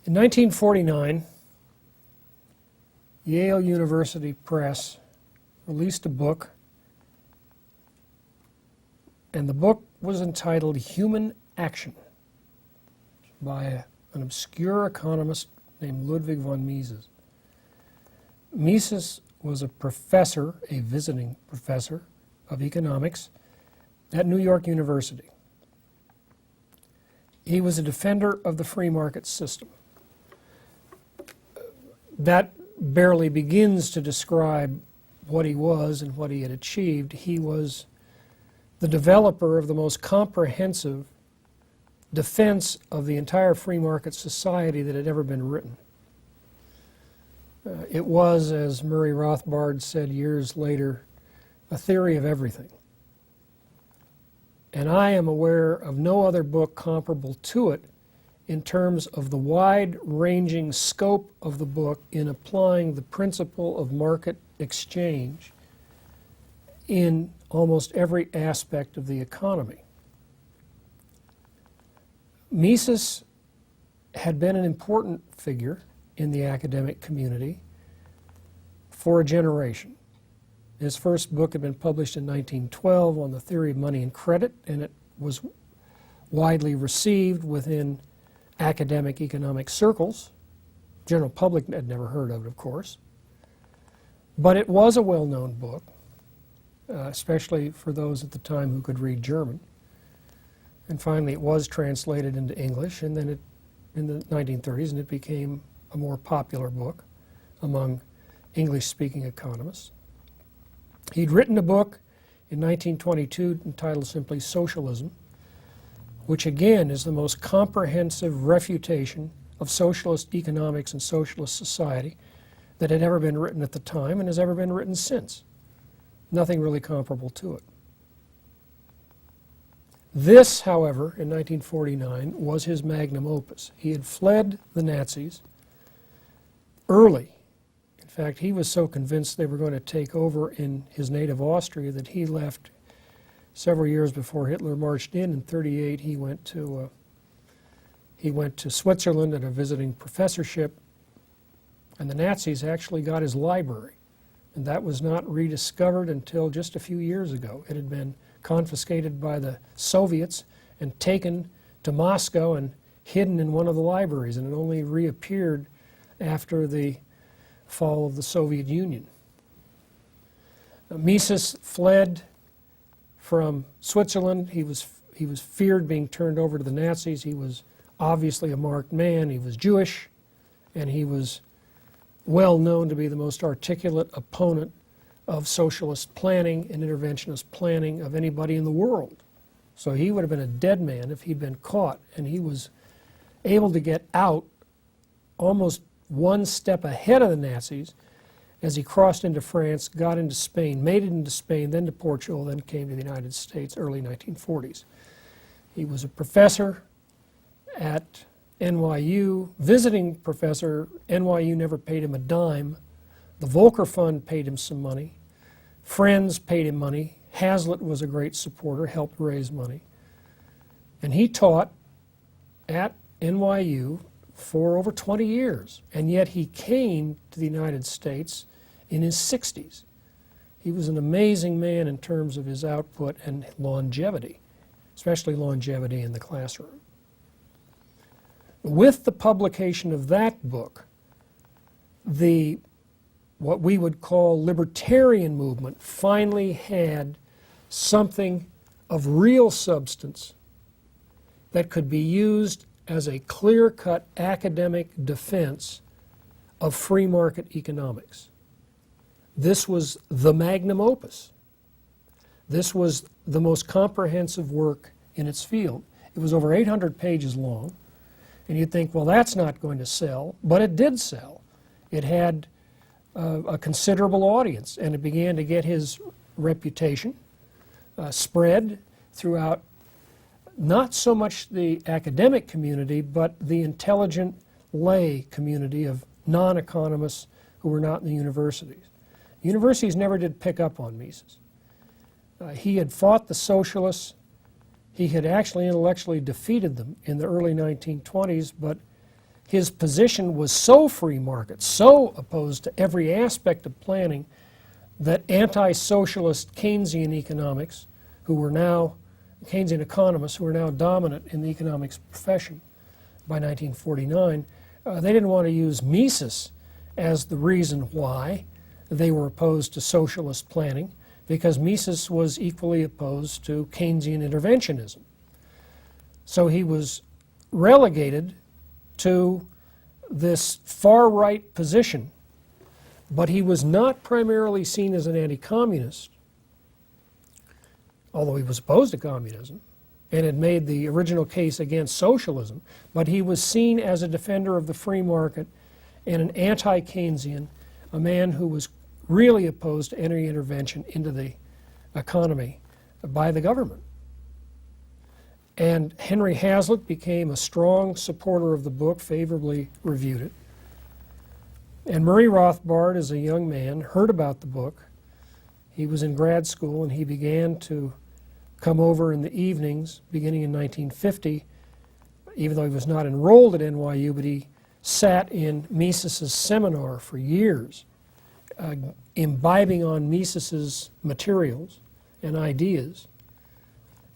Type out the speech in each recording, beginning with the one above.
In 1949, Yale University Press released a book, and the book was entitled Human Action by an obscure economist named Ludwig von Mises. Mises was a professor, a visiting professor of economics at New York University. He was a defender of the free market system. That barely begins to describe what he was and what he had achieved. He was the developer of the most comprehensive defense of the entire free market society that had ever been written. It was, as Murray Rothbard said years later, a theory of everything. And I am aware of no other book comparable to it in terms of the wide-ranging scope of the book in applying the principle of market exchange in almost every aspect of the economy. Mises had been an important figure in the academic community for a generation. His first book had been published in 1912 on the theory of money and credit, and it was widely received within academic economic circles. General public had never heard of it, of course. But it was a well-known book, especially for those at the time who could read German. And finally, it was translated into English, and then in the 1930s, and it became a more popular book among English-speaking economists. He'd written a book in 1922 entitled simply Socialism, which again is the most comprehensive refutation of socialist economics and socialist society that had ever been written at the time and has ever been written since. Nothing really comparable to it. This, however, in 1949, was his magnum opus. He had fled the Nazis early. In fact, he was so convinced they were going to take over in his native Austria that he left several years before Hitler marched in. In 1938, he went to Switzerland at a visiting professorship, and the Nazis actually got his library. And that was not rediscovered until just a few years ago. It had been confiscated by the Soviets and taken to Moscow and hidden in one of the libraries, and it only reappeared after the fall of the Soviet Union. Mises fled from Switzerland. He was feared being turned over to the Nazis. He was obviously a marked man. He was Jewish, and he was well known to be the most articulate opponent of socialist planning and interventionist planning of anybody in the world. So he would have been a dead man if he'd been caught, and he was able to get out almost one step ahead of the Nazis as he crossed into France, got into Spain, made it into Spain, then to Portugal, then came to the United States, early 1940s. He was a professor at NYU, visiting professor. NYU never paid him a dime. The Volcker Fund paid him some money. Friends paid him money. Hazlitt was a great supporter, helped raise money. And he taught at NYU for over 20 years. And yet he came to the United States in his 60s. He was an amazing man in terms of his output and longevity, especially longevity in the classroom. With the publication of that book, what we would call libertarian movement finally had something of real substance that could be used as a clear-cut academic defense of free market economics. This was the magnum opus. This was the most comprehensive work in its field. It was over 800 pages long, and you'd think, well, that's not going to sell, but it did sell. It had a considerable audience, and it began to get his reputation spread throughout not so much the academic community, but the intelligent lay community of non-economists who were not in the universities. Universities never did pick up on Mises. He had fought the socialists. He had actually intellectually defeated them in the early 1920s, but his position was so free market, so opposed to every aspect of planning, that anti-socialist Keynesian economics, Keynesian economists who were now dominant in the economics profession by 1949, they didn't want to use Mises as the reason why they were opposed to socialist planning, because Mises was equally opposed to Keynesian interventionism. So he was relegated to this far-right position, but he was not primarily seen as an anti-communist, although he was opposed to communism and had made the original case against socialism, but he was seen as a defender of the free market and an anti-Keynesian, a man who was really opposed to any intervention into the economy by the government. And Henry Hazlitt became a strong supporter of the book, favorably reviewed it. And Murray Rothbard, as a young man, heard about the book. He was in grad school, and he began to come over in the evenings, beginning in 1950, even though he was not enrolled at NYU, but he sat in Mises's seminar for years, imbibing on Mises's materials and ideas.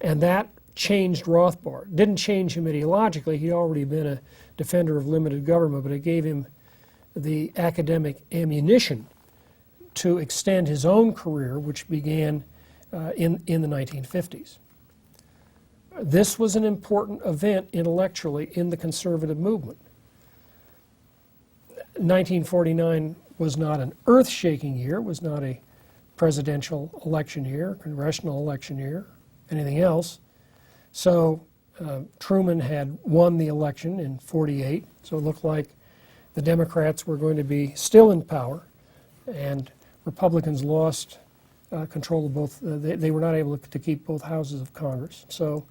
And that changed Rothbard. Didn't change him ideologically. He'd already been a defender of limited government, but it gave him the academic ammunition to extend his own career, which began in the 1950s. This was an important event intellectually in the conservative movement. 1949 was not an earth-shaking year. It was not a presidential election year, congressional election year, anything else. So Truman had won the election in '48, so it looked like the Democrats were going to be still in power, and Republicans lost control of both. They were not able to keep both houses of Congress. So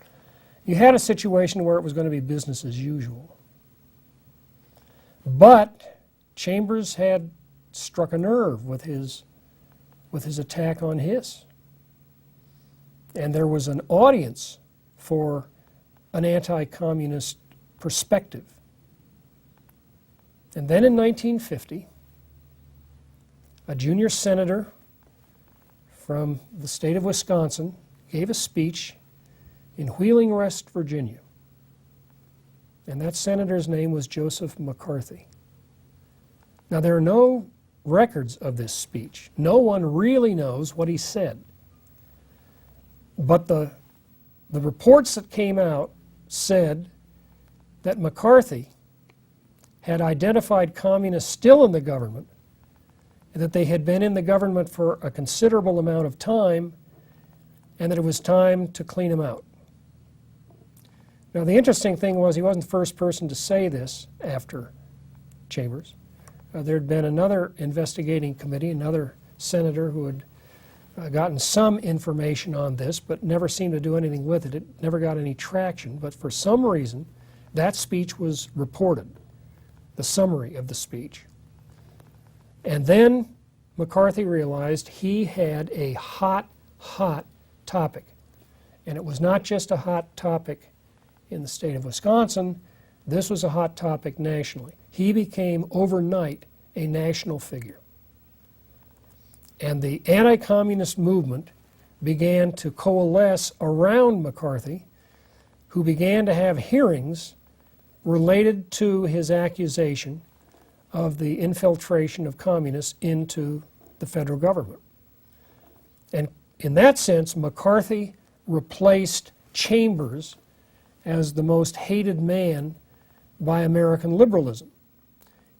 you had a situation where it was going to be business as usual. But Chambers had struck a nerve with his attack on Hiss. And there was an audience for an anti-communist perspective. And then in 1950, a junior senator from the state of Wisconsin gave a speech in Wheeling, West Virginia. And that senator's name was Joseph McCarthy. Now, there are no records of this speech. No one really knows what he said. But the reports that came out said that McCarthy had identified communists still in the government, and that they had been in the government for a considerable amount of time, and that it was time to clean them out. Now, the interesting thing was he wasn't the first person to say this after Chambers. There had been another investigating committee, another senator who had gotten some information on this, but never seemed to do anything with it. It never got any traction, but for some reason, that speech was reported, the summary of the speech. And then McCarthy realized he had a hot topic. And it was not just a hot topic in the state of Wisconsin, this was a hot topic nationally. He became overnight a national figure. And the anti-communist movement began to coalesce around McCarthy, who began to have hearings related to his accusation of the infiltration of communists into the federal government. And in that sense, McCarthy replaced Chambers as the most hated man by American liberalism.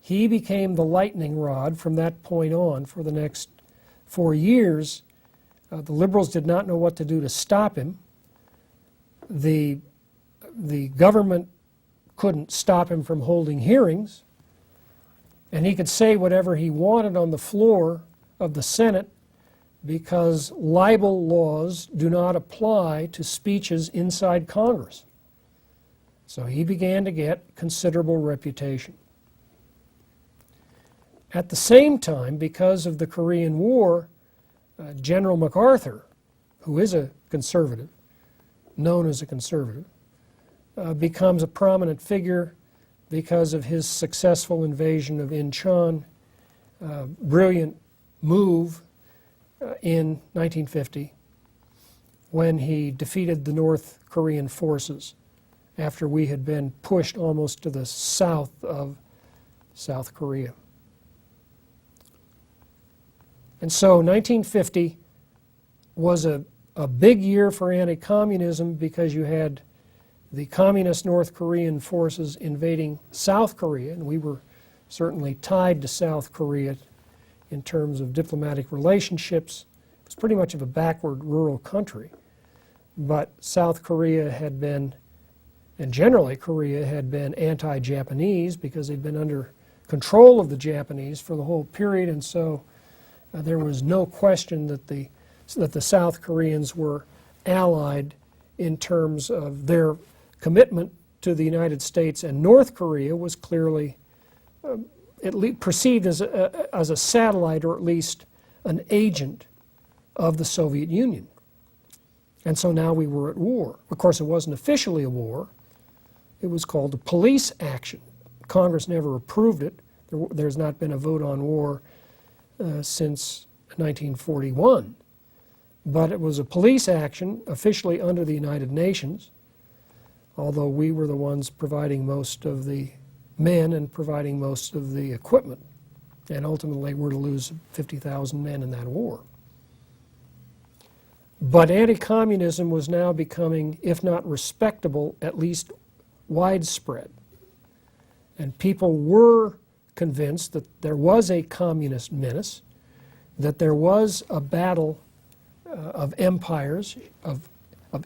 He became the lightning rod from that point on for the next 4 years. The liberals did not know what to do to stop him. The government couldn't stop him from holding hearings, and he could say whatever he wanted on the floor of the Senate because libel laws do not apply to speeches inside Congress. So he began to get considerable reputation. At the same time, because of the Korean War, General MacArthur, who is a conservative, known as a conservative, becomes a prominent figure because of his successful invasion of Incheon, brilliant move in 1950 when he defeated the North Korean forces after we had been pushed almost to the south of South Korea. And so 1950 was a big year for anti-communism because you had the communist North Korean forces invading South Korea, and we were certainly tied to South Korea in terms of diplomatic relationships. It was pretty much of a backward rural country. But South Korea had been, and generally Korea had been anti-Japanese because they'd been under control of the Japanese for the whole period, and so there was no question that the South Koreans were allied in terms of their commitment to the United States, and North Korea was clearly at least perceived as a satellite, or at least an agent of the Soviet Union. And so now we were at war. Of course, it wasn't officially a war. It was called a police action. Congress never approved it. There's not been a vote on war since 1941. But it was a police action officially under the United Nations, although we were the ones providing most of the men and providing most of the equipment. And ultimately we're to lose 50,000 men in that war. But anti-communism was now becoming, if not respectable, at least widespread. And people were convinced that there was a communist menace, that there was a battle of empires, of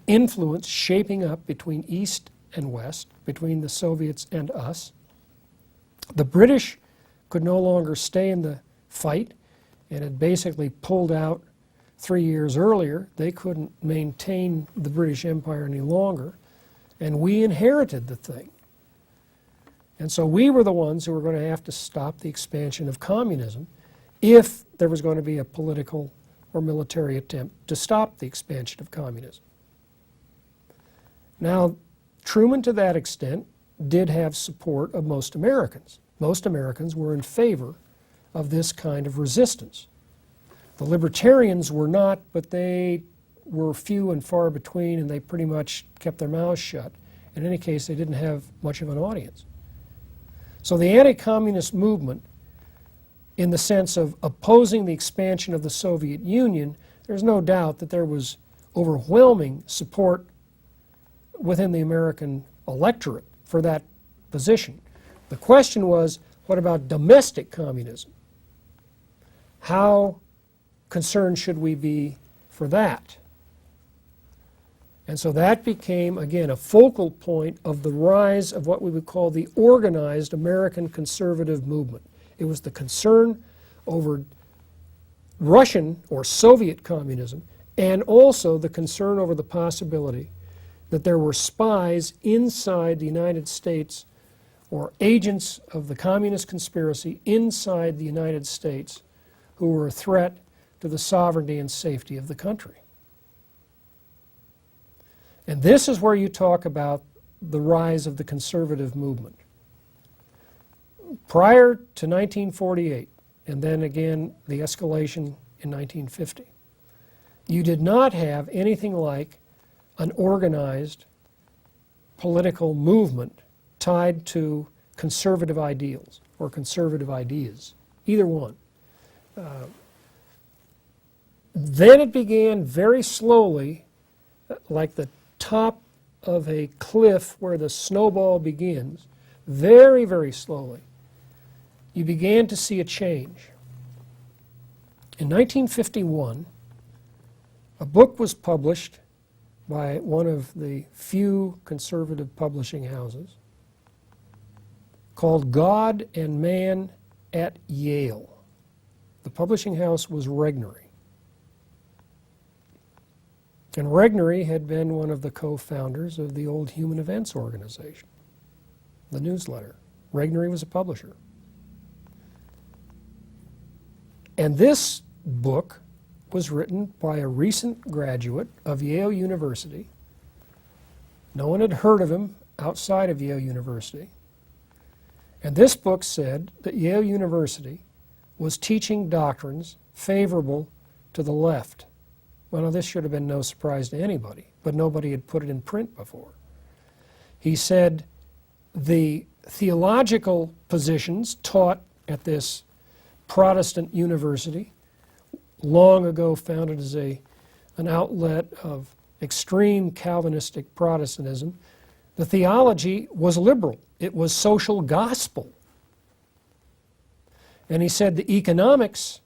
influence shaping up between East and West, between the Soviets and us. The British could no longer stay in the fight and had basically pulled out 3 years earlier. They couldn't maintain the British Empire any longer, and we inherited the thing. And so we were the ones who were going to have to stop the expansion of communism if there was going to be a political or military attempt to stop the expansion of communism. Now, Truman, to that extent, did have support of most Americans. Most Americans were in favor of this kind of resistance. The libertarians were not, but they were few and far between, and they pretty much kept their mouths shut. In any case, they didn't have much of an audience. So the anti-communist movement, in the sense of opposing the expansion of the Soviet Union, there's no doubt that there was overwhelming support within the American electorate for that position. The question was, what about domestic communism? How concerned should we be for that? And so that became, again, a focal point of the rise of what we would call the organized American conservative movement. It was the concern over Russian or Soviet communism, and also the concern over the possibility that there were spies inside the United States, or agents of the communist conspiracy inside the United States, who were a threat to the sovereignty and safety of the country. And this is where you talk about the rise of the conservative movement. Prior to 1948, and then again the escalation in 1950, you did not have anything like an organized political movement tied to conservative ideals or conservative ideas, either one. Then it began very slowly, like the top of a cliff where the snowball begins, very, very slowly, you began to see a change. In 1951, a book was published by one of the few conservative publishing houses called God and Man at Yale. The publishing house was Regnery. And Regnery had been one of the co-founders of the old Human Events Organization, the newsletter. Regnery was a publisher. And this book was written by a recent graduate of Yale University. No one had heard of him outside of Yale University. And this book said that Yale University was teaching doctrines favorable to the left. Well, now, this should have been no surprise to anybody, but nobody had put it in print before. He said the theological positions taught at this Protestant university, long ago founded as an outlet of extreme Calvinistic Protestantism, the theology was liberal. It was social gospel. And he said the economics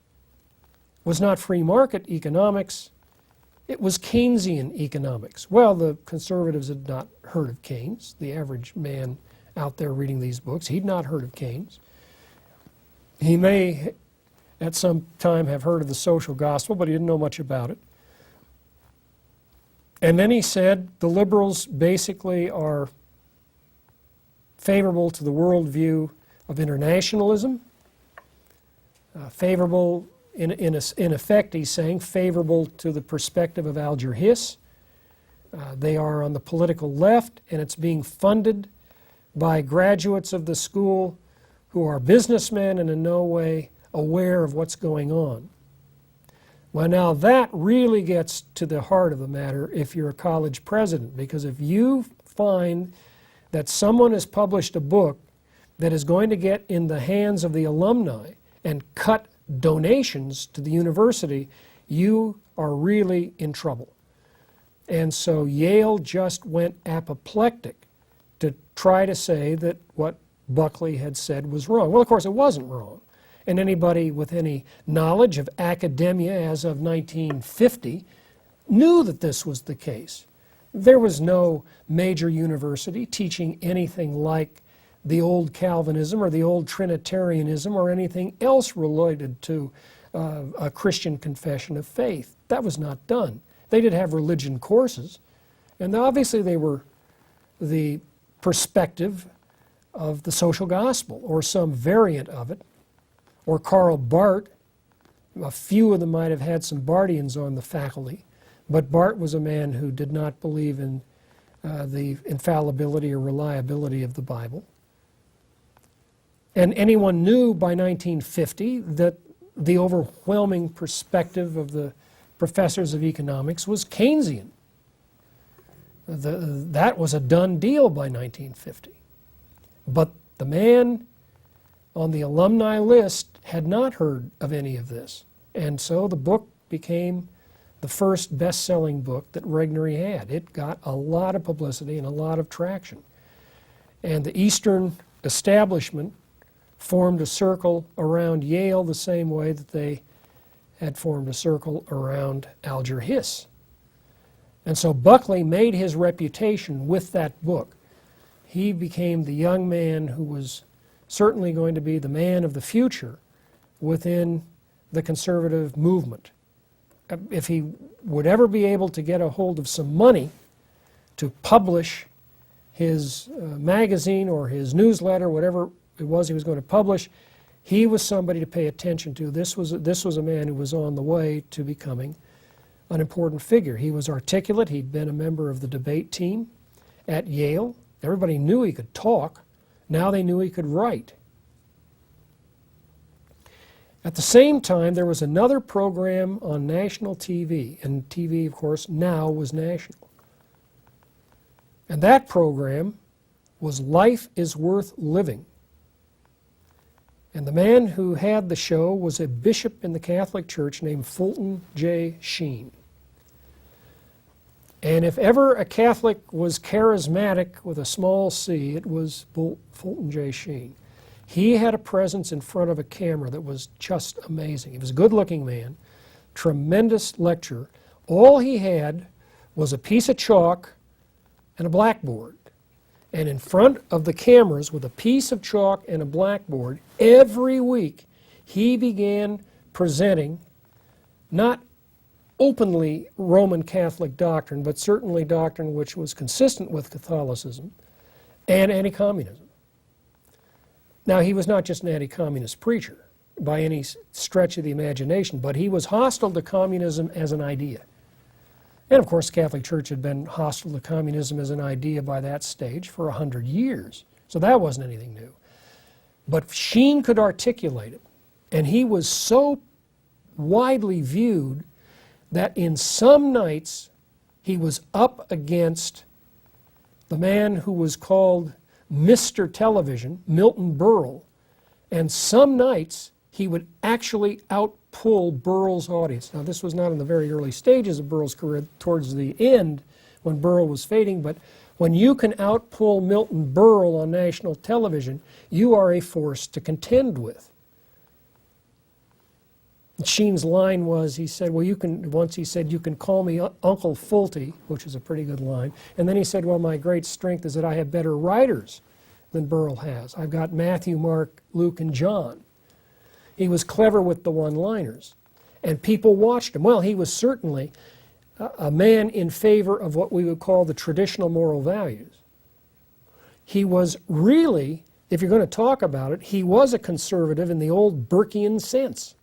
was not free market economics, it was Keynesian economics. Well, the conservatives had not heard of Keynes. The average man out there reading these books, he'd not heard of Keynes. He may at some time have heard of the social gospel, but he didn't know much about it. And then he said the liberals basically are favorable to the worldview of internationalism, favorable, in effect, he's saying, favorable to the perspective of Alger Hiss. They are on the political left, and it's being funded by graduates of the school who are businessmen and in no way aware of what's going on. Well, now that really gets to the heart of the matter if you're a college president, because if you find that someone has published a book that is going to get in the hands of the alumni and cut donations to the university, you are really in trouble. And so Yale just went apoplectic to try to say that what Buckley had said was wrong. Well, of course, it wasn't wrong. And anybody with any knowledge of academia as of 1950 knew that this was the case. There was no major university teaching anything like the old Calvinism or the old Trinitarianism or anything else related to a Christian confession of faith. That was not done. They did have religion courses, and obviously they were the perspective of the social gospel or some variant of it, or Karl Barth. A few of them might have had some Barthians on the faculty, but Barth was a man who did not believe in the infallibility or reliability of the Bible. And anyone knew by 1950 that the overwhelming perspective of the professors of economics was Keynesian. That was a done deal by 1950. But the man on the alumni list had not heard of any of this. And so the book became the first best-selling book that Regnery had. It got a lot of publicity and a lot of traction. And the Eastern establishment formed a circle around Yale the same way that they had formed a circle around Alger Hiss. And so Buckley made his reputation with that book. He became the young man who was certainly going to be the man of the future within the conservative movement. If he would ever be able to get a hold of some money to publish his magazine or his newsletter, whatever it was he was going to publish, he was somebody to pay attention to. This was a man who was on the way to becoming an important figure. He was articulate. He'd been a member of the debate team at Yale. Everybody knew he could talk. Now they knew he could write. At the same time, there was another program on national TV, and TV, of course, now was national. And that program was Life is Worth Living. And the man who had the show was a bishop in the Catholic Church named Fulton J. Sheen. And if ever a Catholic was charismatic with a small c, it was Fulton J. Sheen. He had a presence in front of a camera that was just amazing. He was a good-looking man, tremendous lecturer. All he had was a piece of chalk and a blackboard. And in front of the cameras with a piece of chalk and a blackboard, every week he began presenting not openly Roman Catholic doctrine, but certainly doctrine which was consistent with Catholicism and anti-communism. Now, he was not just an anti-communist preacher by any stretch of the imagination, but he was hostile to communism as an idea. And of course, the Catholic Church had been hostile to communism as an idea by that stage for 100 years. So that wasn't anything new. But Sheen could articulate it, and he was so widely viewed that in some nights he was up against the man who was called Mr. Television, Milton Berle, and some nights he would actually outpull Berle's audience. Now, this was not in the very early stages of Berle's career, towards the end when Berle was fading, but when you can outpull Milton Berle on national television, you are a force to contend with. Sheen's line was, he said, well, once he said, you can call me Uncle Fulty, which is a pretty good line. And then he said, well, my great strength is that I have better writers than Berle has. I've got Matthew, Mark, Luke, and John. He was clever with the one-liners. And people watched him. Well, he was certainly a man in favor of what we would call the traditional moral values. He was really, if you're going to talk about it, he was a conservative in the old Burkean sense.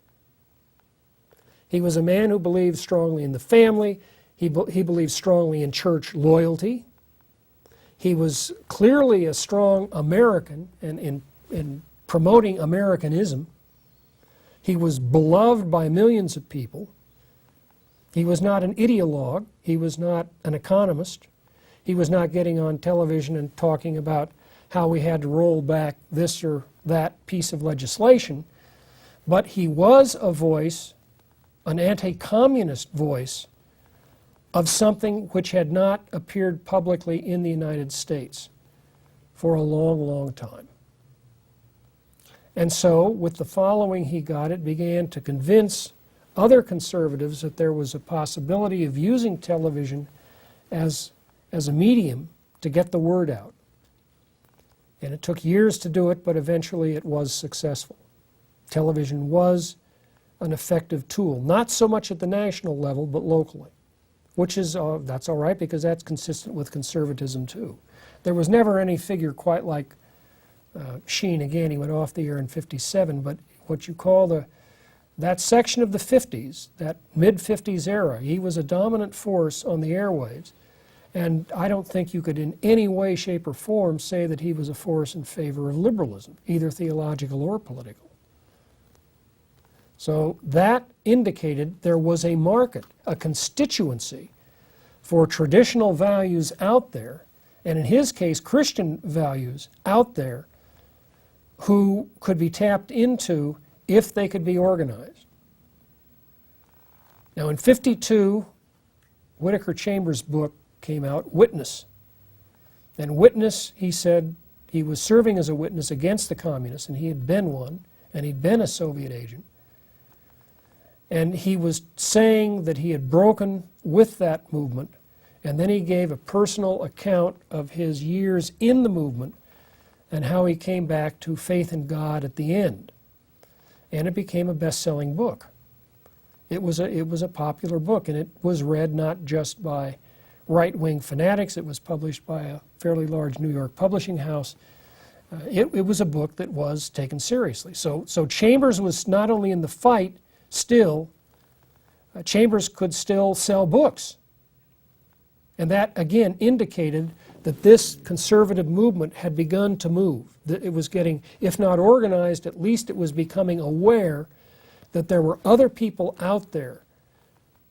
He was a man who believed strongly in the family. He believed strongly in church loyalty. He was clearly a strong American in promoting Americanism. He was beloved by millions of people. He was not an ideologue. He was not an economist. He was not getting on television and talking about how we had to roll back this or that piece of legislation. But he was a voice, an anti-communist voice, of something which had not appeared publicly in the United States for a long, long time. And so, with the following he got, it began to convince other conservatives that there was a possibility of using television as a medium to get the word out. And it took years to do it, but eventually it was successful. Television was an effective tool, not so much at the national level, but locally, which is, that's all right, because that's consistent with conservatism too. There was never any figure quite like Sheen. Again, he went off the air in '57, but what you call that section of the 50s, that mid-50s era, he was a dominant force on the airwaves, and I don't think you could in any way, shape, or form say that he was a force in favor of liberalism, either theological or political. So that indicated there was a market, a constituency for traditional values out there, and in his case, Christian values out there, who could be tapped into if they could be organized. Now in '52, Whittaker Chambers' book came out, Witness. And Witness, he said, he was serving as a witness against the communists, and he had been one, and he'd been a Soviet agent. And he was saying that he had broken with that movement, and then he gave a personal account of his years in the movement and how he came back to faith in God at the end. And it became a best-selling book. It was a popular book, and it was read not just by right-wing fanatics. It was published by a fairly large New York publishing house. It was a book that was taken seriously. So Chambers was not only in the fight still, Chambers could still sell books. And that, again, indicated that this conservative movement had begun to move. That it was getting, if not organized, at least it was becoming aware that there were other people out there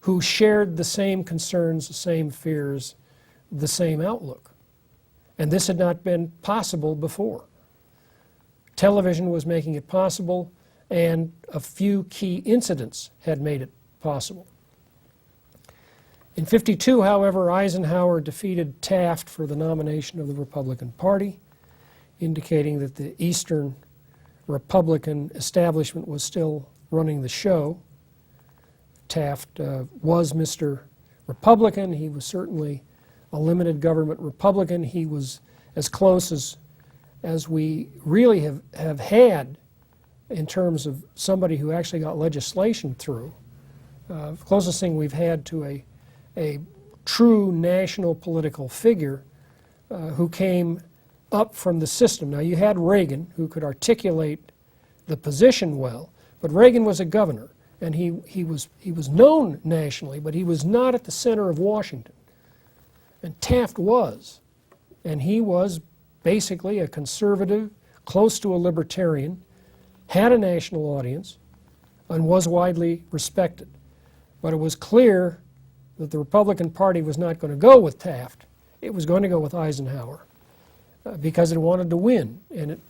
who shared the same concerns, the same fears, the same outlook. And this had not been possible before. Television was making it possible, and a few key incidents had made it possible. In '52, however, Eisenhower defeated Taft for the nomination of the Republican Party, indicating that the Eastern Republican establishment was still running the show. Taft was Mr. Republican. He was certainly a limited government Republican. He was as close as we really have had in terms of somebody who actually got legislation through. The closest thing we've had to a true national political figure who came up from the system. Now, you had Reagan, who could articulate the position well, but Reagan was a governor, and he was known nationally, but he was not at the center of Washington. And Taft was, and he was basically a conservative, close to a libertarian, had a national audience, and was widely respected. But it was clear that the Republican Party was not going to go with Taft. It was going to go with Eisenhower because it wanted to win, and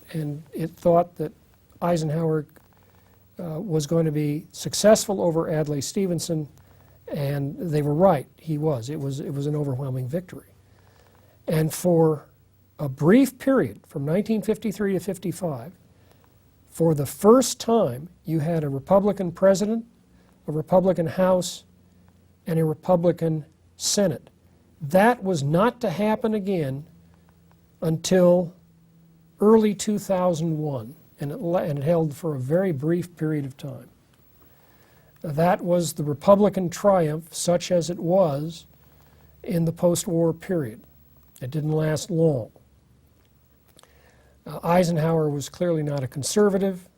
it thought that Eisenhower was going to be successful over Adlai Stevenson, and they were right. He was. It was an overwhelming victory. And for a brief period, from 1953 to 55, for the first time, you had a Republican president, a Republican House, and a Republican Senate. That was not to happen again until early 2001, and it held for a very brief period of time. That was the Republican triumph, such as it was in the post-war period. It didn't last long. Eisenhower was clearly not a conservative.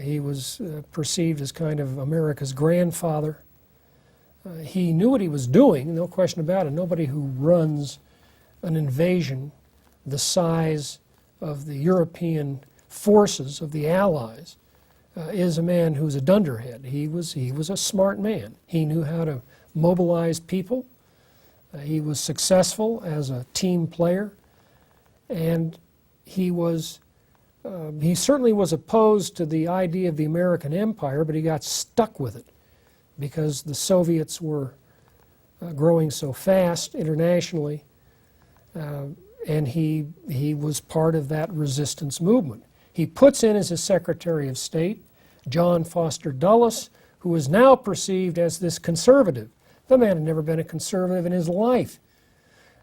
He was perceived as kind of America's grandfather. He knew what he was doing, no question about it. Nobody who runs an invasion the size of the European forces of the Allies is a man who's a dunderhead. He was a smart man. He knew how to mobilize people. He was successful as a team player, and he certainly was opposed to the idea of the American empire, but he got stuck with it because the Soviets were growing so fast internationally, and he was part of that resistance movement. He puts in as his Secretary of State John Foster Dulles, who is now perceived as this conservative. The man had never been a conservative in his life.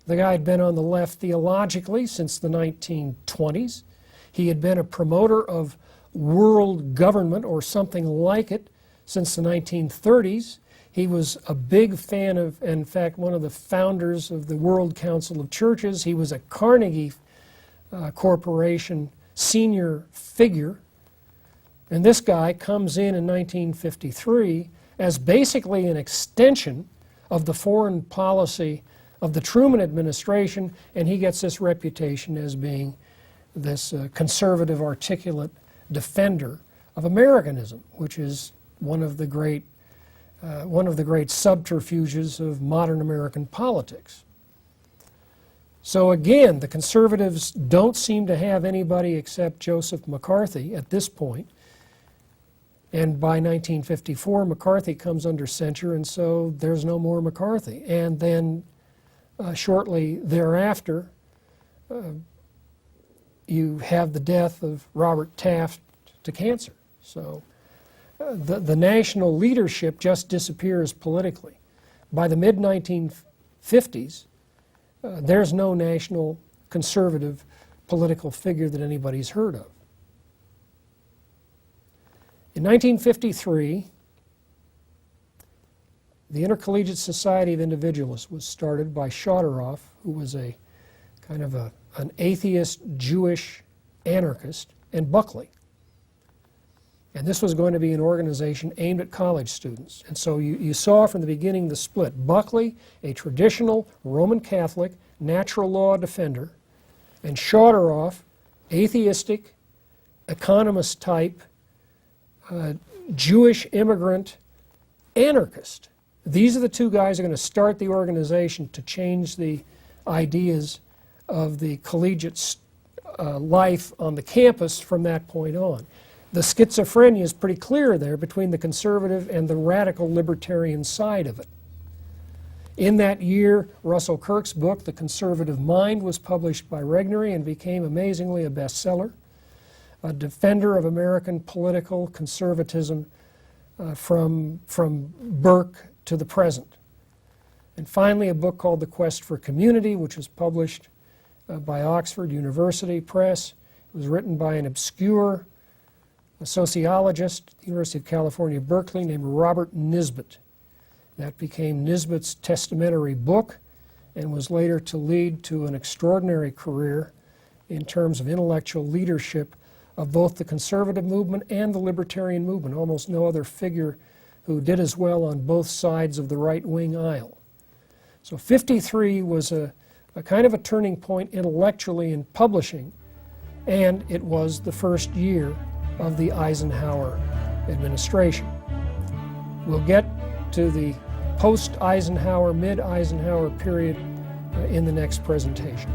The guy had been on the left theologically since the 1920s. He had been a promoter of world government or something like it since the 1930s. He was a big fan of, in fact, one of the founders of the World Council of Churches. He was a Carnegie Corporation senior figure. And this guy comes in 1953 as basically an extension of the foreign policy of the Truman administration, and he gets this reputation as being this conservative, articulate defender of Americanism, which is one of the great subterfuges of modern American politics. So again, the conservatives don't seem to have anybody except Joseph McCarthy at this point. And by 1954, McCarthy comes under censure, and so there's no more McCarthy. And then shortly thereafter, you have the death of Robert Taft to cancer. So the national leadership just disappears politically. By the mid-1950s, there's no national conservative political figure that anybody's heard of. In 1953, the Intercollegiate Society of Individualists was started by Chodorow, who was a kind of an atheist Jewish anarchist, and Buckley. And this was going to be an organization aimed at college students. And so you saw from the beginning the split. Buckley, a traditional Roman Catholic natural law defender, and Chodorow, atheistic, economist type, Jewish immigrant anarchist. These are the two guys who are going to start the organization to change the ideas of the collegiate life on the campus from that point on. The schizophrenia is pretty clear there between the conservative and the radical libertarian side of it. In that year, Russell Kirk's book, The Conservative Mind, was published by Regnery and became amazingly a bestseller. A defender of American political conservatism from Burke to the present. And finally, a book called The Quest for Community, which was published by Oxford University Press. It was written by an obscure sociologist at the University of California, Berkeley, named Robert Nisbet. That became Nisbet's testamentary book and was later to lead to an extraordinary career in terms of intellectual leadership of both the conservative movement and the libertarian movement. Almost no other figure who did as well on both sides of the right-wing aisle. So 53 was a kind of a turning point intellectually in publishing and it was the first year of the Eisenhower administration. We'll get to the post-Eisenhower, mid-Eisenhower period in the next presentation.